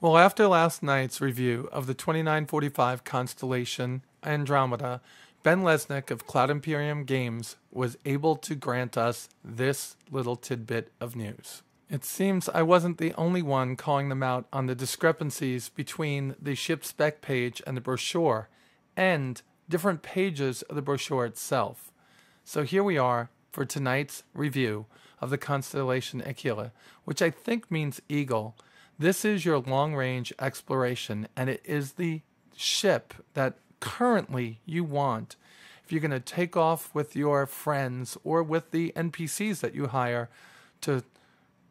Well, after last night's review of the 2945 Constellation Andromeda, Ben Lesnick of Cloud Imperium Games was able to grant us this little tidbit of news. It seems I wasn't the only one calling them out on the discrepancies between the ship spec page and the brochure, and different pages of the brochure itself. So here we are for tonight's review of the Constellation Aquila, which I think means eagle. This is your long-range exploration, and it is the ship that currently you want if you're going to take off with your friends or with the NPCs that you hire to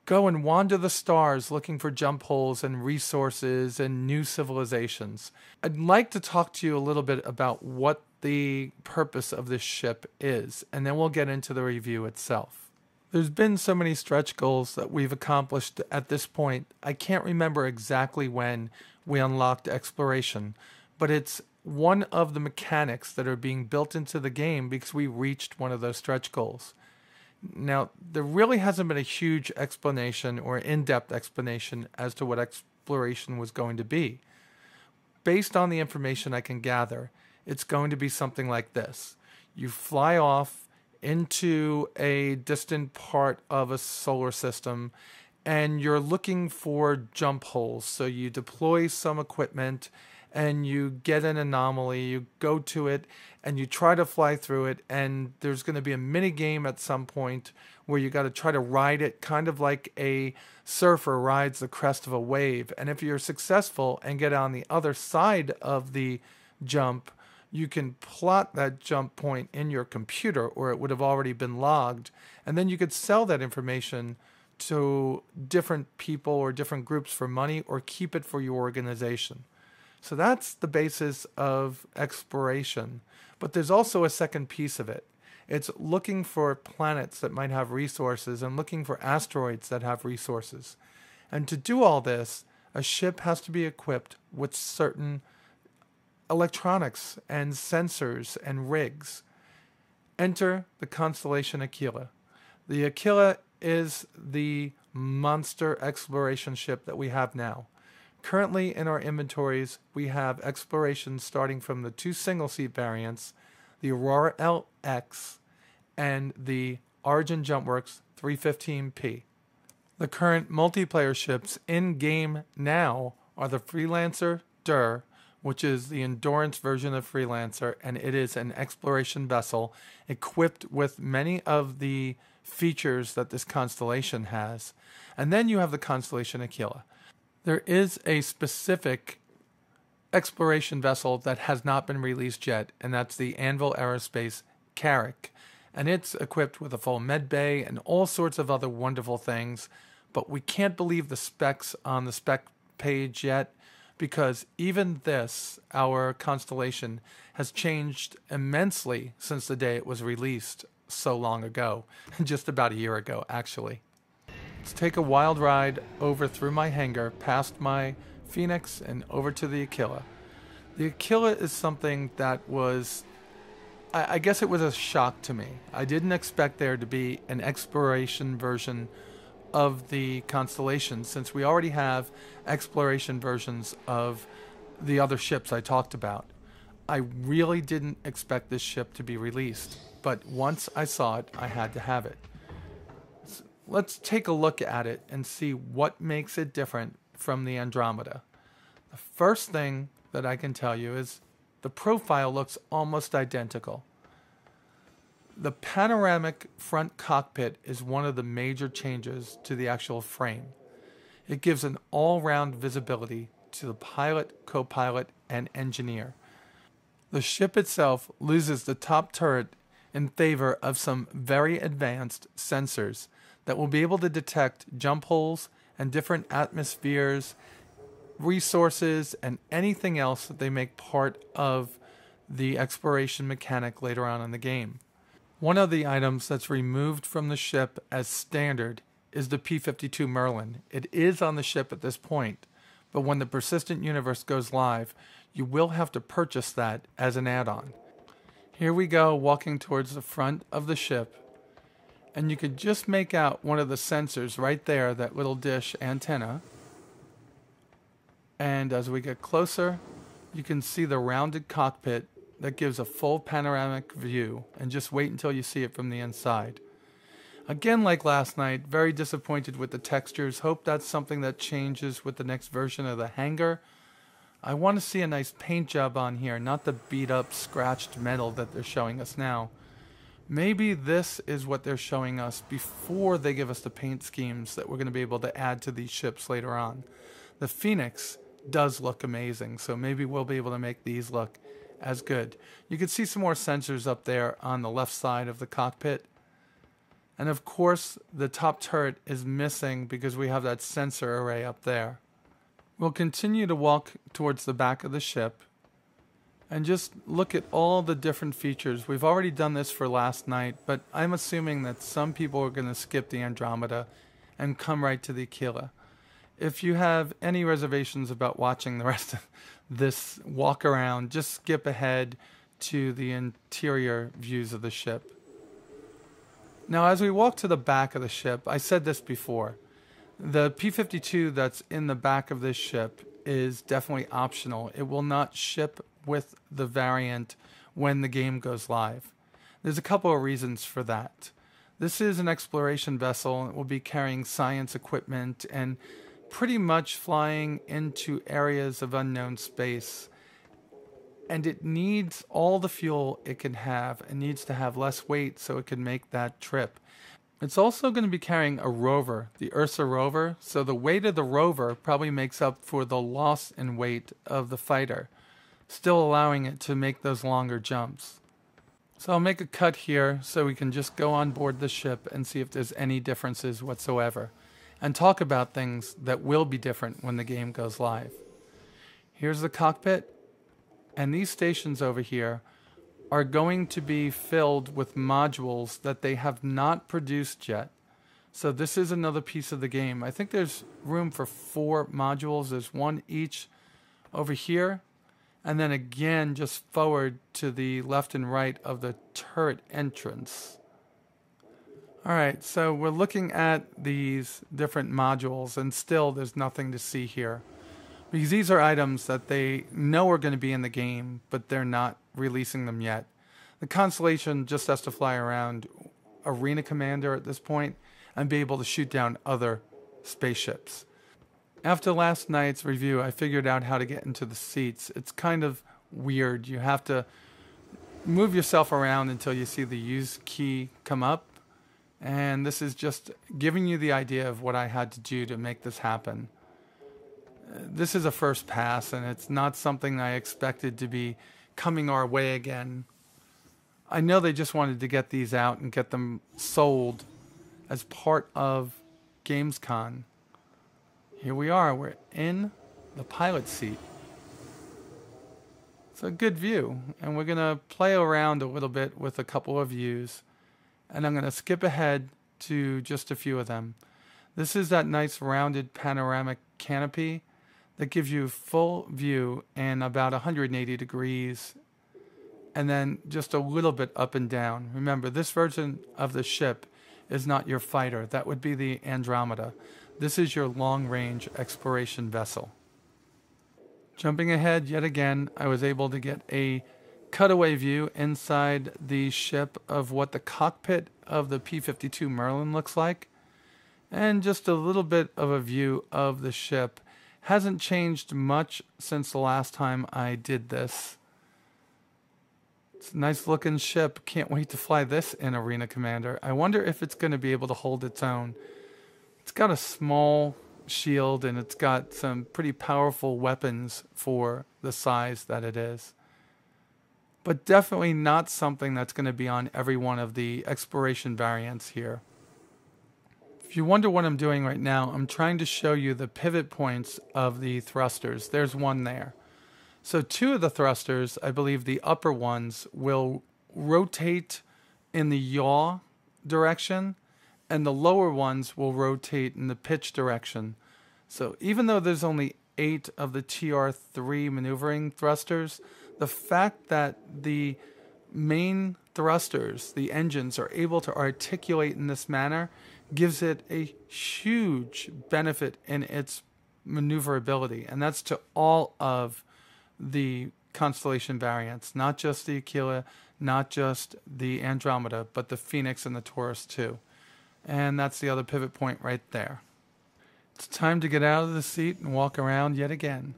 go and wander the stars looking for jump holes and resources and new civilizations. I'd like to talk to you a little bit about what the purpose of this ship is, and then we'll get into the review itself. There's been so many stretch goals that we've accomplished at this point. I can't remember exactly when we unlocked exploration, but it's one of the mechanics that are being built into the game because we reached one of those stretch goals. Now, there really hasn't been a huge explanation or in-depth explanation as to what exploration was going to be. Based on the information I can gather, it's going to be something like this. You fly off into a distant part of a solar system and you're looking for jump holes. So you deploy some equipment and you get an anomaly, you go to it, and you try to fly through it, and there's going to be a mini game at some point where you got to try to ride it kind of like a surfer rides the crest of a wave. And if you're successful and get on the other side of the jump, you can plot that jump point in your computer, or it would have already been logged, and then you could sell that information to different people or different groups for money, or keep it for your organization. So that's the basis of exploration. But there's also a second piece of it. It's looking for planets that might have resources and looking for asteroids that have resources. And to do all this, a ship has to be equipped with certain electronics and sensors and rigs. Enter the Constellation Aquila. The Aquila is the monster exploration ship that we have now. Currently in our inventories, we have exploration starting from the 2 single-seat variants, the Aurora LX, and the Origin Jumpworks 315P. The current multiplayer ships in-game now are the Freelancer DUR, which is the endurance version of Freelancer, and it is an exploration vessel equipped with many of the features that this constellation has. And then you have the Constellation Aquila. There is a specific exploration vessel that has not been released yet, and that's the Anvil Carrack. And it's equipped with a full med bay and all sorts of other wonderful things, but we can't believe the specs on the spec page yet, because even this, our Constellation, has changed immensely since the day it was released so long ago, just about a year ago, actually. Let's take a wild ride over through my hangar, past my Phoenix, and over to the Aquila. The Aquila is something that was, I guess it was a shock to me. I didn't expect there to be an exploration version of the Constellation, since we already have exploration versions of the other ships I talked about. I really didn't expect this ship to be released, but once I saw it, I had to have it. Let's take a look at it and see what makes it different from the Andromeda. The first thing that I can tell you is the profile looks almost identical. The panoramic front cockpit is one of the major changes to the actual frame. It gives an all-round visibility to the pilot, co-pilot, and engineer. The ship itself loses the top turret in favor of some very advanced sensors that will be able to detect jump holes and different atmospheres, resources, and anything else that they make part of the exploration mechanic later on in the game. One of the items that's removed from the ship as standard is the P-52 Merlin. It is on the ship at this point, but when the Persistent Universe goes live, you will have to purchase that as an add-on. Here we go, walking towards the front of the ship, and you could just make out one of the sensors right there, that little dish antenna. And as we get closer, you can see the rounded cockpit that gives a full panoramic view, and just wait until you see it from the inside. Again, like last night, very disappointed with the textures. Hope that's something that changes with the next version of the hangar. I want to see a nice paint job on here, not the beat up, scratched metal that they're showing us now. Maybe this is what they're showing us before they give us the paint schemes that we're going to be able to add to these ships later on. The Phoenix does look amazing, so maybe we'll be able to make these look as good. You can see some more sensors up there on the left side of the cockpit. And of course, the top turret is missing because we have that sensor array up there. We'll continue to walk towards the back of the ship and just look at all the different features. We've already done this for last night, but I'm assuming that some people are going to skip the Andromeda and come right to the Aquila. If you have any reservations about watching the rest of this walk around, just skip ahead to the interior views of the ship. Now, as we walk to the back of the ship, I said this before, the P-52 that's in the back of this ship is definitely optional. It will not ship with the variant when the game goes live. There's a couple of reasons for that. This is an exploration vessel. It will be carrying science equipment and pretty much flying into areas of unknown space. And it needs all the fuel it can have. It needs to have less weight so it can make that trip. It's also going to be carrying a rover, the Ursa rover, so the weight of the rover probably makes up for the loss in weight of the fighter, still allowing it to make those longer jumps. So I'll make a cut here so we can just go on board the ship and see if there's any differences whatsoever, and talk about things that will be different when the game goes live. Here's the cockpit. And these stations over here are going to be filled with modules that they have not produced yet. So this is another piece of the game. I think there's room for 4 modules. There's one each over here. And then again, just forward to the left and right of the turret entrance. All right, so we're looking at these different modules, and still there's nothing to see here. Because these are items that they know are going to be in the game, but they're not releasing them yet. The Constellation just has to fly around Arena Commander at this point and be able to shoot down other spaceships. After last night's review, I figured out how to get into the seats. It's kind of weird. You have to move yourself around until you see the use key come up. And this is just giving you the idea of what I had to do to make this happen. This is a first pass, and it's not something I expected to be coming our way again. I know they just wanted to get these out and get them sold as part of GamesCom. Here we are. We're in the pilot seat. It's a good view, and we're going to play around a little bit with a couple of views, and I'm going to skip ahead to just a few of them. This is that nice rounded panoramic canopy that gives you full view in about 180 degrees and then just a little bit up and down. Remember, this version of the ship is not your fighter. That would be the Andromeda. This is your long-range exploration vessel. Jumping ahead yet again, I was able to get a cutaway view inside the ship of what the cockpit of the P-52 Merlin looks like, and just a little bit of a view of the ship. Hasn't changed much since the last time I did this. It's a nice looking ship. Can't wait to fly this in Arena Commander. I wonder if it's going to be able to hold its own. It's got a small shield and it's got some pretty powerful weapons for the size that it is. But definitely not something that's going to be on every one of the exploration variants here. If you wonder what I'm doing right now, I'm trying to show you the pivot points of the thrusters. There's one there. So 2 of the thrusters, I believe the upper ones, will rotate in the yaw direction, and the lower ones will rotate in the pitch direction. So even though there's only 8 of the TR3 maneuvering thrusters, the fact that the main thrusters, the engines, are able to articulate in this manner gives it a huge benefit in its maneuverability, and that's to all of the Constellation variants, not just the Aquila, not just the Andromeda, but the Phoenix and the Taurus too. And that's the other pivot point right there. It's time to get out of the seat and walk around yet again.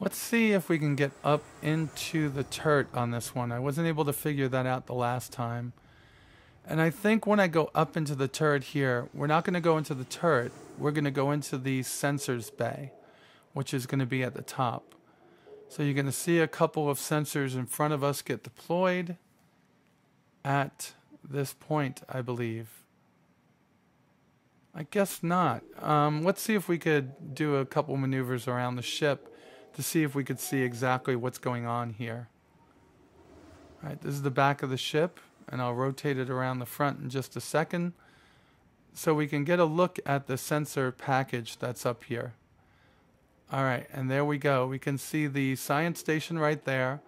Let's see if we can get up into the turret on this one. I wasn't able to figure that out the last time. And I think when I go up into the turret here, we're not going to go into the turret. We're going to go into the sensors bay, which is going to be at the top. So you're going to see a couple of sensors in front of us get deployed at this point, I believe. I guess not. Let's see if we could do a couple maneuvers around the ship to see if we could see exactly what's going on here. All right, this is the back of the ship, and I'll rotate it around the front in just a second so we can get a look at the sensor package that's up here. All right, and there we go. We can see the science station right there,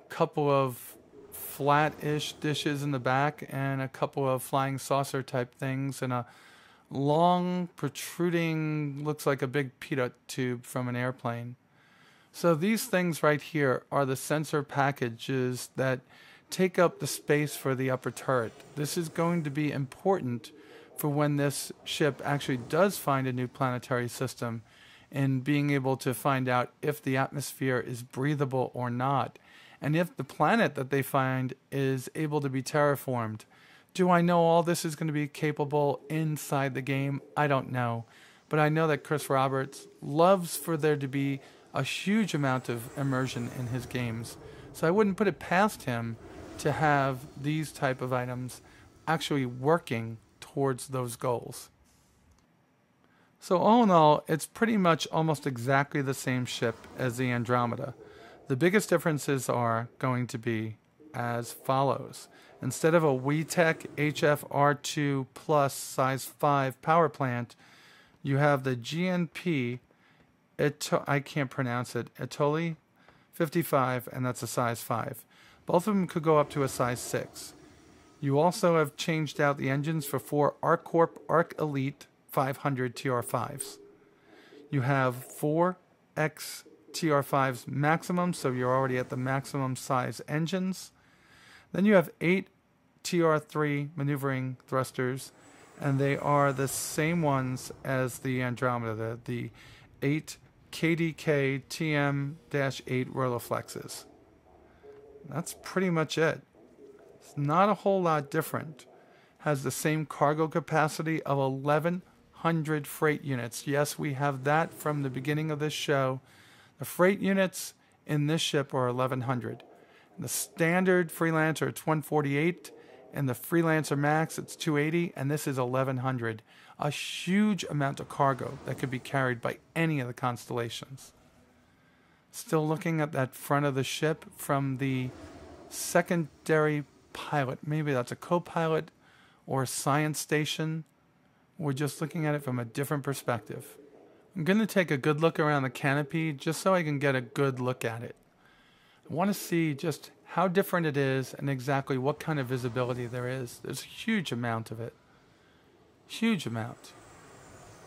a couple of flat-ish dishes in the back, and a couple of flying saucer type things, and a long protruding, looks like a big pitot tube from an airplane. So these things right here are the sensor packages that take up the space for the upper turret. This is going to be important for when this ship actually does find a new planetary system, and being able to find out if the atmosphere is breathable or not, and if the planet that they find is able to be terraformed. Do I know all this is going to be capable inside the game? I don't know. But I know that Chris Roberts loves for there to be a huge amount of immersion in his games. So I wouldn't put it past him to have these type of items actually working towards those goals. So all in all, it's pretty much almost exactly the same ship as the Andromeda. The biggest differences are going to be as follows. Instead of a WeTech HFR2 Plus size 5 power plant, you have the GNP, I can't pronounce it, Etoli 55, and that's a size 5. Both of them could go up to a size 6. You also have changed out the engines for 4 ArcCorp Arc Elite 500 TR5s. You have 4 X TR5s maximum, so you're already at the maximum size engines. Then you have 8 TR3 maneuvering thrusters, and they are the same ones as the Andromeda, the 8 KDK TM-8 Rolleiflexes. That's pretty much it. It's not a whole lot different. Has the same cargo capacity of 1,100 freight units. Yes, we have that from the beginning of this show. The freight units in this ship are 1,100. The standard Freelancer, it's 148, and the Freelancer Max, it's 280, and this is 1,100. A huge amount of cargo that could be carried by any of the constellations. Still looking at that front of the ship from the secondary pilot. Maybe that's a co-pilot or a science station. We're just looking at it from a different perspective. I'm going to take a good look around the canopy just so I can get a good look at it. I want to see just how different it is and exactly what kind of visibility there is. There's a huge amount of it. Huge amount.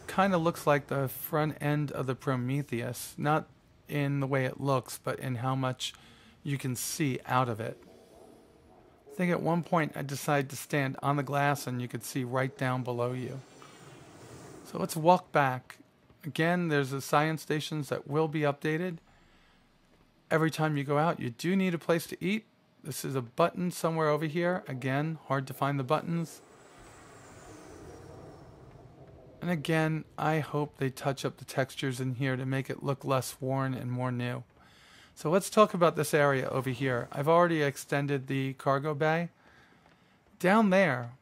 Kind of looks like the front end of the Prometheus. Not in the way it looks, but in how much you can see out of it. I think at one point I decided to stand on the glass and you could see right down below you. So let's walk back. Again, there's the science stations that will be updated. Every time you go out, you do need a place to eat. This is a button somewhere over here. Again, hard to find the buttons. And again, I hope they touch up the textures in here to make it look less worn and more new. So let's talk about this area over here. I've already extended the cargo bay. Down there,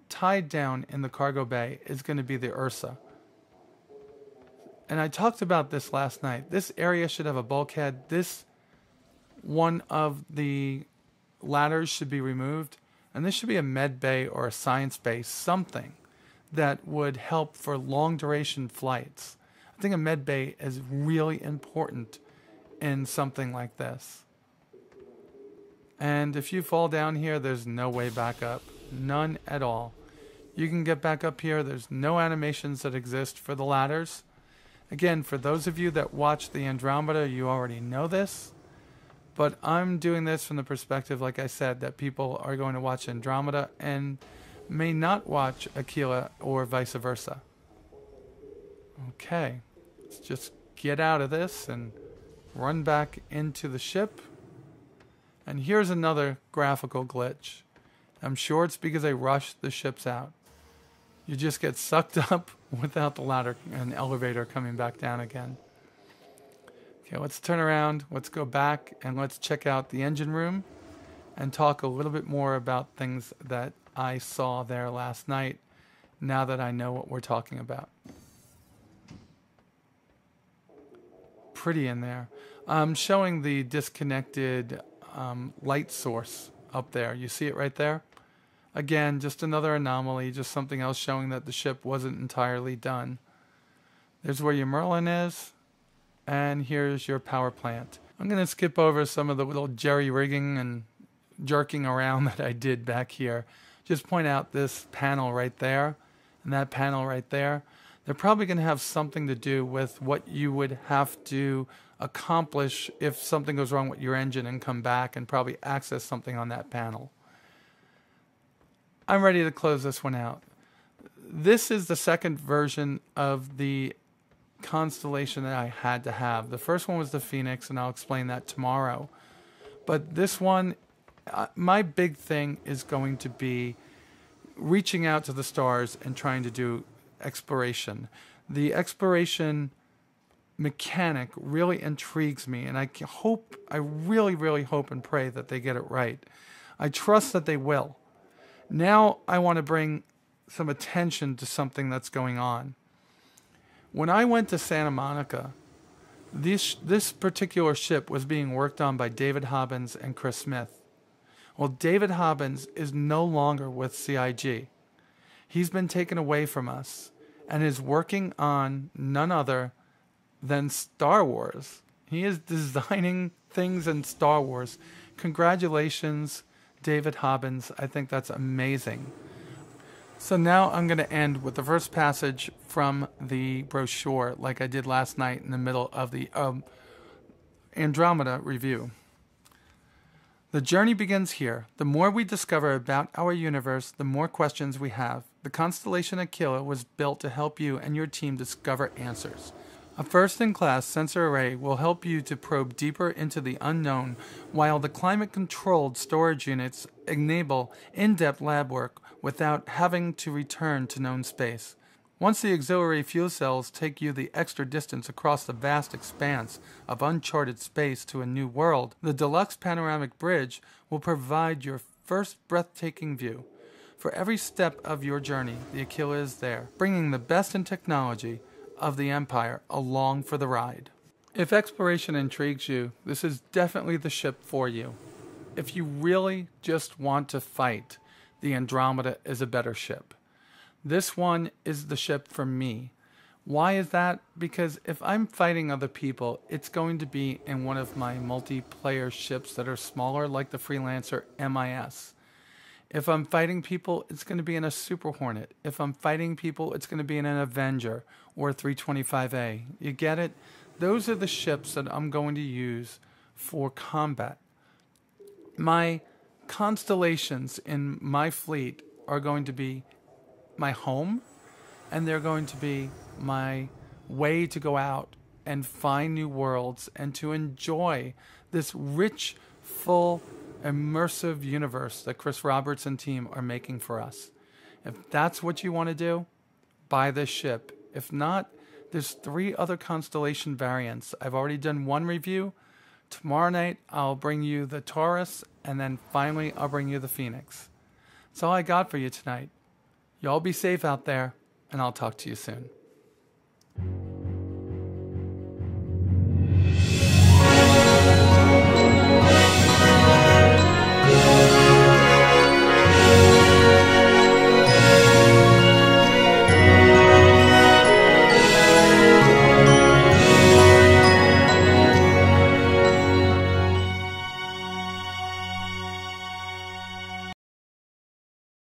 tied down in the cargo bay, is going to be the Ursa. And I talked about this last night. This area should have a bulkhead. This one of the ladders should be removed. And this should be a med bay or a science bay, something that would help for long duration flights. I think a med bay is really important in something like this. And if you fall down here, there's no way back up. None at all. You can get back up here. There's no animations that exist for the ladders. Again, for those of you that watch the Andromeda, you already know this. But I'm doing this from the perspective, like I said, that people are going to watch Andromeda and may not watch Aquila or vice versa. Okay, let's just get out of this and run back into the ship. And here's another graphical glitch. I'm sure it's because they rushed the ships out. You just get sucked up without the ladder and elevator coming back down again. Okay, let's turn around, let's go back, and let's check out the engine room and talk a little bit more about things that I saw there last night, now that I know what we're talking about. Pretty in there. I'm showing the disconnected light source up there. You see it right there? Again, just another anomaly, just something else showing that the ship wasn't entirely done. There's where your Merlin is. And here's your power plant. I'm going to skip over some of the little jerry-rigging and jerking around that I did back here. Just point out this panel right there and that panel right there. They're probably going to have something to do with what you would have to accomplish if something goes wrong with your engine and come back and probably access something on that panel. I'm ready to close this one out. This is the second version of the Constellation that I had to have. The first one was the Phoenix, and I'll explain that tomorrow. But this one, my big thing is going to be reaching out to the stars and trying to do exploration. The exploration mechanic really intrigues me, and I really, really hope and pray that they get it right. I trust that they will. Now I want to bring some attention to something that's going on. When I went to Santa Monica, this particular ship was being worked on by David Hobbins and Chris Smith. Well, David Hobbins is no longer with CIG. He's been taken away from us and is working on none other than Star Wars. He is designing things in Star Wars. Congratulations, David Hobbins. I think that's amazing. So now I'm going to end with the first passage from the brochure, like I did last night in the middle of the Andromeda review. The journey begins here. The more we discover about our universe, the more questions we have. The Constellation Aquila was built to help you and your team discover answers. A first-in-class sensor array will help you to probe deeper into the unknown, while the climate-controlled storage units enable in-depth lab work without having to return to known space. Once the auxiliary fuel cells take you the extra distance across the vast expanse of uncharted space to a new world, the deluxe panoramic bridge will provide your first breathtaking view. For every step of your journey, the Aquila is there, bringing the best in technology of the Empire along for the ride. If exploration intrigues you, this is definitely the ship for you. If you really just want to fight, the Andromeda is a better ship. This one is the ship for me. Why is that? Because if I'm fighting other people, it's going to be in one of my multiplayer ships that are smaller, like the Freelancer MIS. If I'm fighting people, it's going to be in a Super Hornet. If I'm fighting people, it's going to be in an Avenger or a 325A. You get it? Those are the ships that I'm going to use for combat. My constellations in my fleet are going to be my home, and they're going to be my way to go out and find new worlds and to enjoy this rich, full, immersive universe that Chris Roberts and team are making for us. If that's what you want to do, buy this ship. If not, there's 3 other Constellation variants. I've already done one review. Tomorrow night, I'll bring you the Taurus, and then finally, I'll bring you the Phoenix. That's all I got for you tonight. Y'all be safe out there, and I'll talk to you soon.